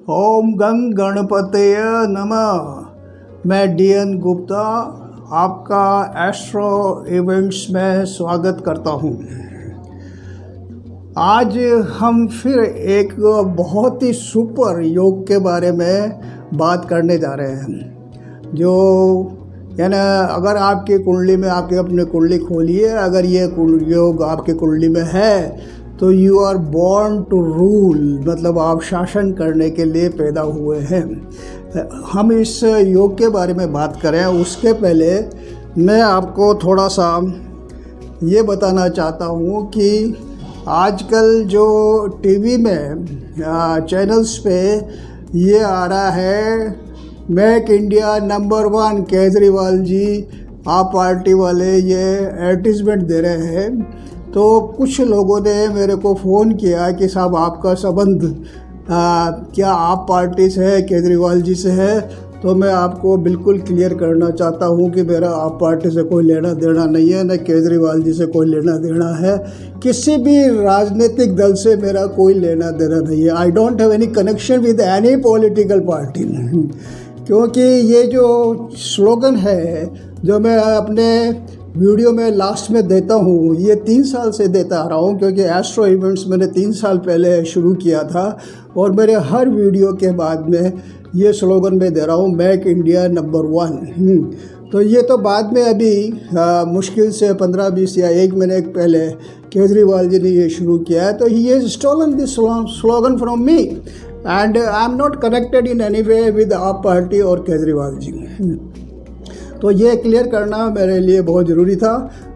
ओम गंग गणपतये नमः। मैं डीएन गुप्ता आपका एस्ट्रो इवेंट्स में स्वागत करता हूं। आज हम फिर एक बहुत ही सुपर योग के बारे में बात करने जा रहे हैं, जो यानी अगर आपकी कुंडली में आपके अपने कुंडली खोलिए, अगर ये योग आपके कुंडली में है तो you are born to rule, मतलब आप शासन करने के लिए पैदा हुए हैं। हम इस योग के बारे में बात करें उसके पहले मैं आपको थोड़ा सा ये बताना चाहता हूँ कि आजकल जो टीवी में चैनल्स पे ये आ रहा है, make India number 1 Kejriwal ji, आप पार्टी वाले ये एडवर्टीजमेंट दे रहे हैं। तो कुछ लोगों ने मेरे को फ़ोन किया कि साहब आपका संबंध क्या आप पार्टी से है, केजरीवाल जी से है। तो मैं आपको बिल्कुल क्लियर करना चाहता हूँ कि मेरा आप पार्टी से कोई लेना देना नहीं है, न केजरीवाल जी से कोई लेना देना है। किसी भी राजनीतिक दल से मेरा कोई लेना देना नहीं है। I don't have any connection with any political party. क्योंकि ये जो स्लोगन है जो मैं अपने वीडियो में लास्ट में देता हूँ, ये 3 साल से देता आ रहा हूँ, क्योंकि एस्ट्रो इवेंट्स मैंने 3 साल पहले शुरू किया था और मेरे हर वीडियो के बाद में ये स्लोगन मैं दे रहा हूँ, मेक इंडिया नंबर 1। तो ये तो बाद में अभी मुश्किल से 15-20 या 1 महीने पहले केजरीवाल जी ने ये शुरू किया है। तो he has stolen this slogan from me and I am not connected in any way with AAP party और केजरीवाल जी। तो ये क्लियर करना मेरे लिए बहुत ज़रूरी था।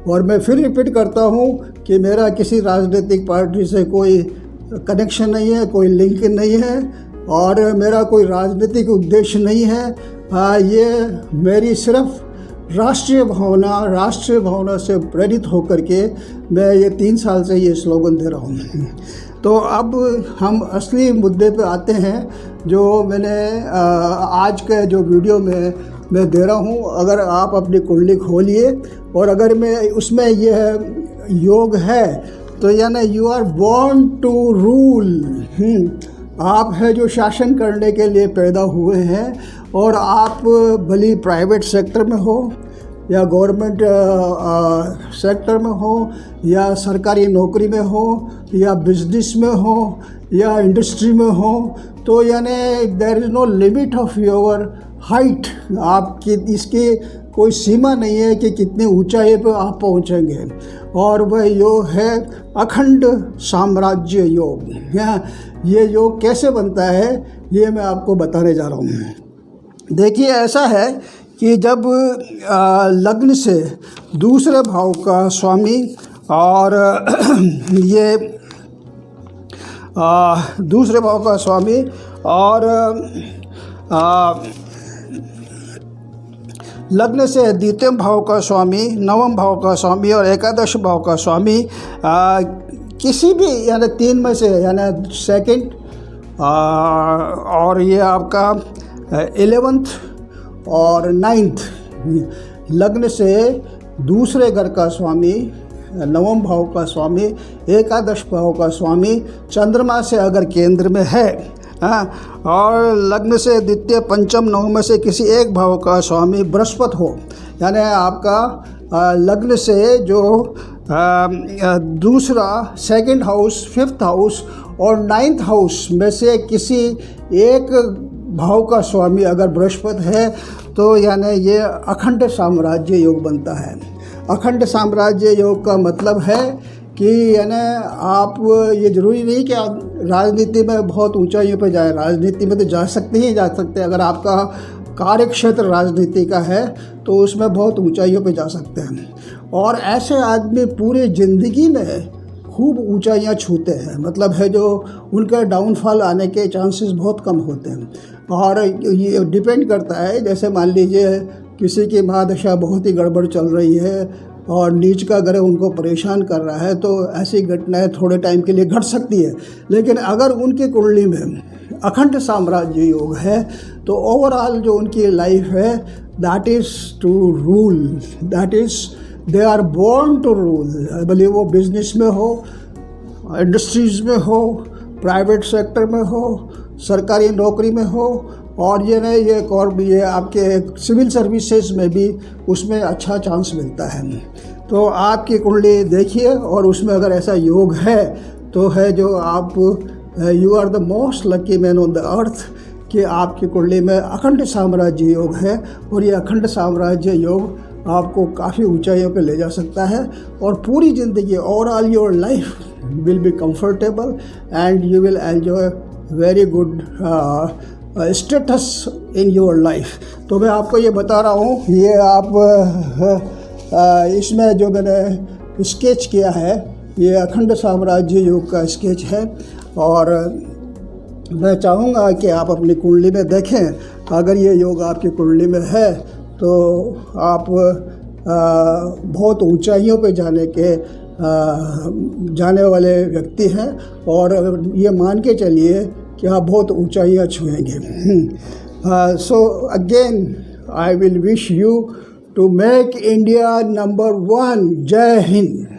और मैं फिर रिपीट करता हूँ कि मेरा किसी राजनीतिक पार्टी से कोई कनेक्शन नहीं है, कोई लिंक नहीं है और मेरा कोई राजनीतिक उद्देश्य नहीं है। ये मेरी सिर्फ राष्ट्रीय भावना से प्रेरित होकर के मैं ये 3 साल से ये स्लोगन दे रहा हूँ। तो अब हम असली मुद्दे पे आते हैं, जो मैंने आज के जो वीडियो में मैं दे रहा हूँ। अगर आप अपनी कुंडली खोलिए और अगर मैं उसमें यह योग है तो यानी you are born to rule. आप है जो शासन करने के लिए पैदा हुए हैं, और आप भले प्राइवेट सेक्टर में हो या गवर्नमेंट सेक्टर में हो या सरकारी नौकरी में हो या बिजनेस में हो या इंडस्ट्री में हो, तो यानी there is no limit of your height. आपकी इसकी कोई सीमा नहीं है कि कितनी ऊंचाई पर आप पहुंचेंगे। और वह योग है अखंड साम्राज्य योग। ये योग कैसे बनता है ये मैं आपको बताने जा रहा हूँ। देखिए, ऐसा है कि जब लग्न से दूसरे भाव का स्वामी और ये दूसरे भाव का स्वामी और लग्न से द्वितीय भाव का स्वामी, नवम भाव का स्वामी और एकादश भाव का स्वामी किसी भी यानी 3 में से यानी सेकंड और ये आपका 11th और 9th लग्न से दूसरे घर का स्वामी, नवम भाव का स्वामी, एकादश भाव का स्वामी चंद्रमा से अगर केंद्र में है, और लग्न से द्वितीय, पंचम, नवम में से किसी एक भाव का स्वामी बृहस्पति हो, यानी आपका लग्न से जो दूसरा, सेकंड हाउस, 5th हाउस और 9th हाउस में से किसी एक भाव का स्वामी अगर बृहस्पति है तो यानी ये अखंड साम्राज्य योग बनता है। अखंड साम्राज्य योग का मतलब है कि यानी आप, ये ज़रूरी नहीं कि आप राजनीति में बहुत ऊंचाइयों पर जाए। राजनीति में तो जा सकते। अगर आपका कार्य क्षेत्र राजनीति का है तो उसमें बहुत ऊंचाइयों पे जा सकते हैं। और ऐसे आदमी पूरे ज़िंदगी में खूब ऊंचाइयां छूते हैं, मतलब है जो उनका डाउनफॉल आने के चांसेस बहुत कम होते हैं। और ये डिपेंड करता है, जैसे मान लीजिए किसी की महादशा बहुत ही गड़बड़ चल रही है और नीच का ग्रह उनको परेशान कर रहा है, तो ऐसी घटनाएं थोड़े टाइम के लिए घट सकती है। लेकिन अगर उनकी कुंडली में अखंड साम्राज्य योग है तो ओवरऑल जो उनकी लाइफ है that is to rule, that is they are born to rule. भले वो बिजनेस में हो, इंडस्ट्रीज़ में हो, प्राइवेट सेक्टर में हो सरकारी नौकरी में हो और ये आपके सिविल सर्विसेज में भी उसमें अच्छा चांस मिलता है। तो आपकी कुंडली देखिए और उसमें अगर ऐसा योग है तो है जो आप you are the most lucky man on the earth कि आपकी कुंडली में अखंड साम्राज्य योग है और ये अखंड साम्राज्य योग आपको काफ़ी ऊंचाइयों पे ले जा सकता है और पूरी ज़िंदगी overall your life will be comfortable and you will enjoy very good status in your life. तो मैं आपको ये बता रहा हूँ, ये आप इसमें जो मैंने स्केच किया है ये अखंड साम्राज्य योग का स्केच है और मैं चाहूँगा कि आप अपनी कुंडली में देखें। अगर ये योग आपकी कुंडली में है तो आप बहुत ऊंचाइयों पे जाने वाले व्यक्ति हैं और ये मान के चलिए कि आप बहुत ऊंचाइयाँ छुएंगे। So again I will wish you to make India number one. Jai Hind.